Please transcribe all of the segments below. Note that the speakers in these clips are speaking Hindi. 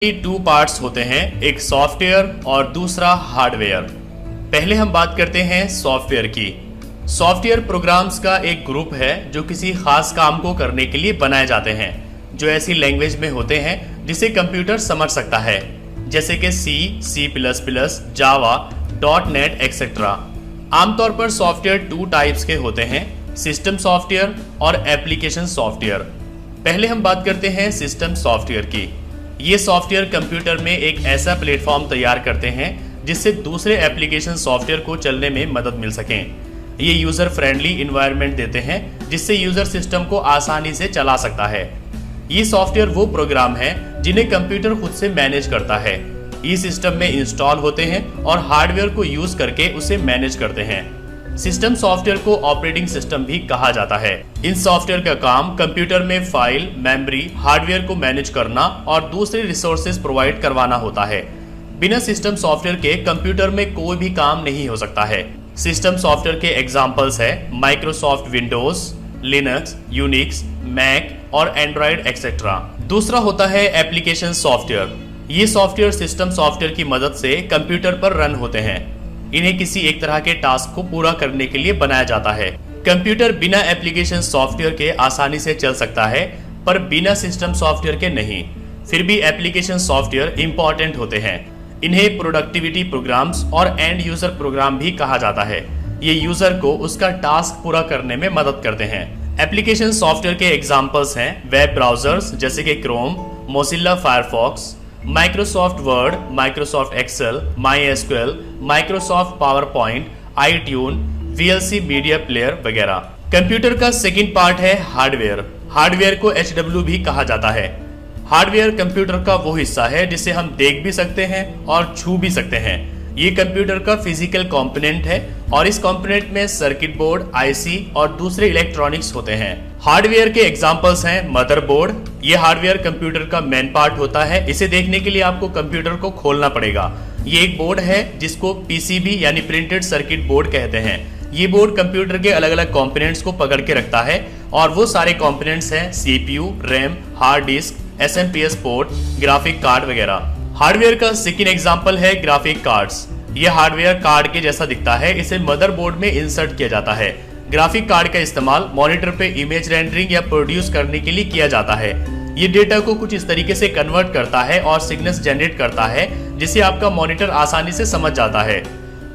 टू पार्ट्स होते हैं, एक सॉफ्टवेयर और दूसरा हार्डवेयर। पहले हम बात करते हैं सॉफ्टवेयर की। सॉफ्टवेयर प्रोग्राम्स का एक ग्रुप है जो किसी खास काम को करने के लिए बनाए जाते हैं, जो ऐसी लैंग्वेज में होते हैं जिसे कंप्यूटर समझ सकता है, जैसे कि C++, जावा, .NET एक्सेट्रा। आमतौर पर सॉफ्टवेयर टू टाइप्स के होते हैं, सिस्टम सॉफ्टवेयर और एप्लीकेशन सॉफ्टवेयर। पहले हम बात करते हैं सिस्टम सॉफ्टवेयर की। ये सॉफ्टवेयर कंप्यूटर में एक ऐसा प्लेटफॉर्म तैयार करते हैं जिससे दूसरे एप्लीकेशन सॉफ्टवेयर को चलने में मदद मिल सकें। ये यूज़र फ्रेंडली इन्वायरमेंट देते हैं जिससे यूज़र सिस्टम को आसानी से चला सकता है। ये सॉफ्टवेयर वो प्रोग्राम हैं जिन्हें कंप्यूटर खुद से मैनेज करता है। ये सिस्टम में इंस्टॉल होते हैं और हार्डवेयर को यूज़ करके उसे मैनेज करते हैं। सिस्टम सॉफ्टवेयर को ऑपरेटिंग सिस्टम भी कहा जाता है। इन सॉफ्टवेयर का काम कंप्यूटर में फाइल, मेमोरी, हार्डवेयर को मैनेज करना और दूसरे रिसोर्सेज प्रोवाइड करवाना होता है। बिना सिस्टम सॉफ्टवेयर के कंप्यूटर में कोई भी काम नहीं हो सकता है। सिस्टम सॉफ्टवेयर के एग्जांपल्स है Microsoft Windows, Linux, Unix, Mac और एंड्रॉयड एक्सेट्रा। दूसरा होता है एप्लीकेशन सॉफ्टवेयर। ये सॉफ्टवेयर सिस्टम सॉफ्टवेयर की मदद से कंप्यूटर पर रन होते हैं। इन्हें किसी एक तरह के टास्क को पूरा करने के लिए बनाया जाता है। कंप्यूटर बिना एप्लीकेशन सॉफ्टवेयर के आसानी से चल सकता है, पर बिना सिस्टम सॉफ्टवेयर के नहीं। फिर भी एप्लीकेशन सॉफ्टवेयर इंपॉर्टेंट होते हैं। इन्हें प्रोडक्टिविटी प्रोग्राम्स और एंड यूजर प्रोग्राम भी कहा जाता है। ये यूजर को उसका टास्क पूरा करने में मदद करते हैं। एप्लीकेशन सॉफ्टवेयर के एग्जाम्पल्स हैं वेब ब्राउजर्स जैसे कि Chrome, Mozilla Firefox, Microsoft Word, Microsoft Excel, MySQL, Microsoft PowerPoint, iTunes, VLC media player वगैरह। कंप्यूटर का सेकंड पार्ट है हार्डवेयर। हार्डवेयर को HW भी कहा जाता है। हार्डवेयर कंप्यूटर का वो हिस्सा है जिसे हम देख भी सकते हैं और छू भी सकते हैं। ये कंप्यूटर का फिजिकल कंपोनेंट है और इस कंपोनेंट में सर्किट बोर्ड, IC और दूसरे इलेक्ट्रॉनिक्स होते हैं। हार्डवेयर के एग्जांपल्स हैं मदरबोर्ड। ये हार्डवेयर कंप्यूटर का मेन पार्ट होता है। इसे देखने के लिए आपको कंप्यूटर को खोलना पड़ेगा। ये एक बोर्ड है जिसको PCB यानी प्रिंटेड सर्किट बोर्ड कहते हैं। ये बोर्ड कंप्यूटर के अलग अलग कंपोनेंट्स को पकड़ के रखता है और वो सारे कंपोनेंट्स हैं CPU, RAM, hard disk, SMPS port, graphic card वगैरह। हार्डवेयर का सेकंड एग्जांपल है ग्राफिक कार्ड्स। ये हार्डवेयर कार्ड के जैसा दिखता है। इसे मदरबोर्ड में इंसर्ट किया जाता है। ग्राफिक कार्ड का इस्तेमाल मॉनिटर पे इमेज रेंडरिंग या प्रोड्यूस करने के लिए किया जाता है। ये डेटा को कुछ इस तरीके से कन्वर्ट करता है और सिग्नल्स जनरेट करता है जिसे आपका मॉनिटर आसानी से समझ जाता है।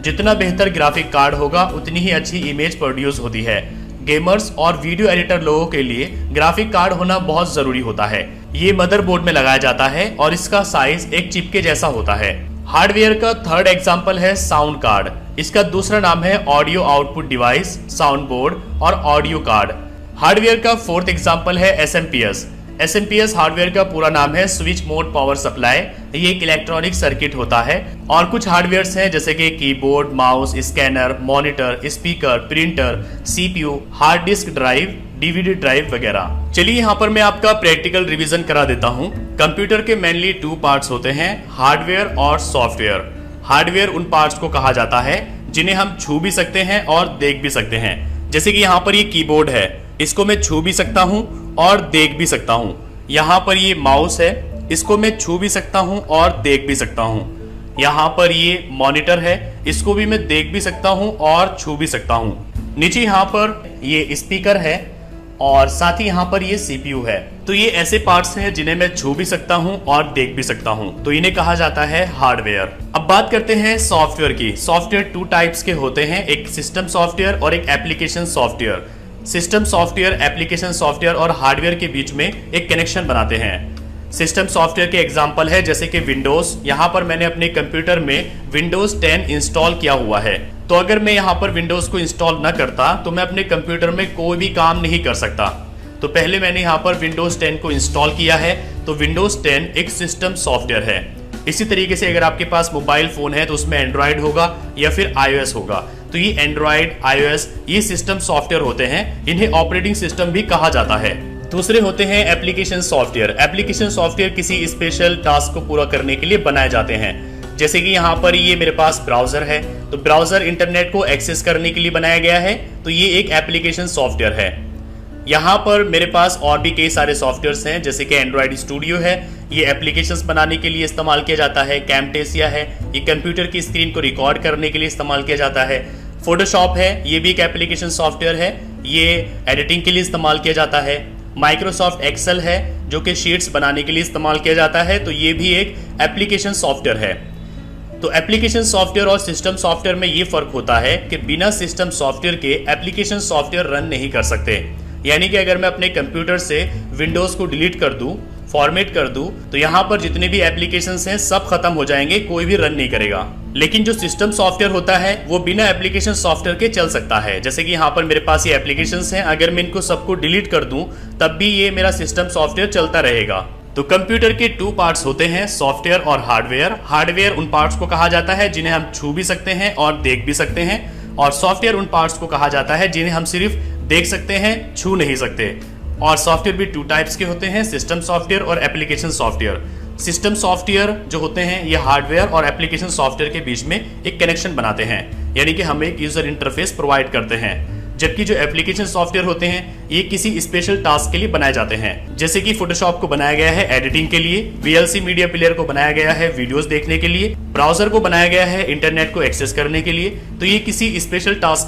जितना बेहतर ग्राफिक कार्ड होगा उतनी ही अच्छी इमेज प्रोड्यूस होती है। गेमर्स और वीडियो एडिटर लोगों के लिए ग्राफिक कार्ड होना बहुत जरूरी होता है। ये मदरबोर्ड में लगाया जाता है और इसका साइज एक चिप के जैसा होता है। हार्डवेयर का थर्ड एग्जांपल है साउंड कार्ड। इसका दूसरा नाम है audio output device, sound board और ऑडियो कार्ड। हार्डवेयर का फोर्थ एग्जांपल है SMPS। SMPS हार्डवेयर का पूरा नाम है स्विच मोड पावर सप्लाई। ये एक इलेक्ट्रॉनिक सर्किट होता है और कुछ हार्डवेयर्स हैं जैसे कि keyboard, mouse, scanner, monitor, speaker, printer, CPU, hard disk drive, DVD drive वगैरह। चलिए यहाँ पर मैं आपका प्रैक्टिकल रिवीजन करा देता हूँ। कंप्यूटर के मेनली टू पार्ट्स होते हैं, हार्डवेयर और सॉफ्टवेयर। हार्डवेयर उन पार्ट्स को कहा जाता है जिन्हें हम छू भी सकते हैं और देख भी सकते हैं। जैसे कि यहाँ पर ये कीबोर्ड है, इसको मैं छू भी सकता हूँ और देख भी सकता हूँ। यहाँ पर ये माउस है, इसको मैं छू भी सकता हूँ और देख भी सकता हूँ। यहाँ पर ये मॉनिटर है, इसको भी मैं देख भी सकता हूँ और छू भी सकता हूँ। नीचे यहाँ पर ये स्पीकर है और साथ ही यहाँ पर ये CPU है। तो ये ऐसे पार्ट्स हैं जिन्हें मैं छू भी सकता हूँ और देख भी सकता हूँ, तो इन्हें कहा जाता है हार्डवेयर। अब बात करते हैं सॉफ्टवेयर की। सॉफ्टवेयर टू टाइप्स के होते हैं, एक सिस्टम सॉफ्टवेयर और एक application software. System software application software और हार्डवेयर के बीच में एक कनेक्शन बनाते हैं। सिस्टम सॉफ्टवेयर के एग्जांपल है जैसे कि विंडोज। यहाँ पर मैंने अपने कंप्यूटर में विंडोज 10 इंस्टॉल किया हुआ है, तो अगर मैं यहाँ पर विंडोज को इंस्टॉल न करता तो मैं अपने कंप्यूटर में कोई भी काम नहीं कर सकता। तो पहले मैंने यहाँ पर विंडोज 10 को इंस्टॉल किया है, तो विंडोज 10 एक सिस्टम सॉफ्टवेयर है। इसी तरीके से अगर आपके पास मोबाइल फोन है तो उसमें एंड्रॉयड होगा या फिर iOS होगा। तो ये एंड्रॉयड, iOS ये सिस्टम सॉफ्टवेयर होते हैं। इन्हें ऑपरेटिंग सिस्टम भी कहा जाता है। दूसरे होते हैं एप्लीकेशन सॉफ्टवेयर। एप्लीकेशन सॉफ्टवेयर किसी स्पेशल टास्क को पूरा करने के लिए बनाए जाते हैं। जैसे कि यहाँ पर ये मेरे पास ब्राउजर है, तो ब्राउजर इंटरनेट को एक्सेस करने के लिए बनाया गया है, तो ये एक एप्लीकेशन सॉफ्टवेयर है। यहाँ पर मेरे पास और भी कई सारे सॉफ्टवेयर्स हैं जैसे कि एंड्रॉयड स्टूडियो है, ये एप्लीकेशंस बनाने के लिए इस्तेमाल किया जाता है। कैमटेसिया है, ये कंप्यूटर की स्क्रीन को रिकॉर्ड करने के लिए इस्तेमाल किया जाता है। फोटोशॉप है, ये भी एक एप्लीकेशन सॉफ्टवेयर है, ये एडिटिंग के लिए इस्तेमाल किया जाता है। माइक्रोसॉफ्ट एक्सेल है जो कि शीट्स बनाने के लिए इस्तेमाल किया जाता है, तो ये भी एक एप्लीकेशन सॉफ्टवेयर है। तो एप्लीकेशन सॉफ्टवेयर और सिस्टम सॉफ्टवेयर में ये फर्क होता है कि बिना सिस्टम सॉफ्टवेयर के एप्लीकेशन सॉफ्टवेयर रन नहीं कर सकते। यानी कि अगर मैं अपने कंप्यूटर से विंडोज को डिलीट कर दूं, फॉर्मेट कर दूं, तो यहाँ पर जितने भी एप्लीकेशंस हैं सब खत्म हो जाएंगे, कोई भी रन नहीं करेगा। लेकिन जो सिस्टम सॉफ्टवेयर होता है वो बिना एप्लीकेशन सॉफ्टवेयर के चल सकता है। जैसे कि यहाँ पर मेरे पास ये एप्लीकेशंस हैं, अगर मैं इनको सबको डिलीट कर दूं तब भी ये मेरा सिस्टम सॉफ्टवेयर चलता रहेगा। तो कंप्यूटर के 2 पार्ट्स होते हैं, सॉफ्टवेयर और हार्डवेयर। हार्डवेयर उन पार्ट्स को कहा जाता है जिन्हें हम छू भी सकते हैं और देख भी सकते हैं, और सॉफ्टवेयर उन पार्ट्स को कहा जाता है जिन्हें हम सिर्फ देख सकते हैं, छू नहीं सकते। और सॉफ्टवेयर भी 2 टाइप्स के होते हैं, सिस्टम सॉफ्टवेयर और एप्लीकेशन सॉफ्टवेयर। सिस्टम सॉफ्टवेयर जो होते हैं ये हार्डवेयर और एप्लीकेशन सॉफ्टवेयर के बीच में एक कनेक्शन बनाते हैं, यानी कि हम एक यूजर इंटरफेस प्रोवाइड करते हैं। जबकि जो एप्लीकेशन सॉफ्टवेयर होते हैं ये किसी स्पेशल टास्क के लिए बनाए जाते हैं। जैसे कि फोटोशॉप को बनाया गया है एडिटिंग के लिए, वीएलसी मीडिया प्लेयर को बनाया गया है वीडियोस देखने के लिए, ब्राउजर को बनाया गया है इंटरनेट को एक्सेस करने के लिए। तो ये किसी स्पेशल टास्क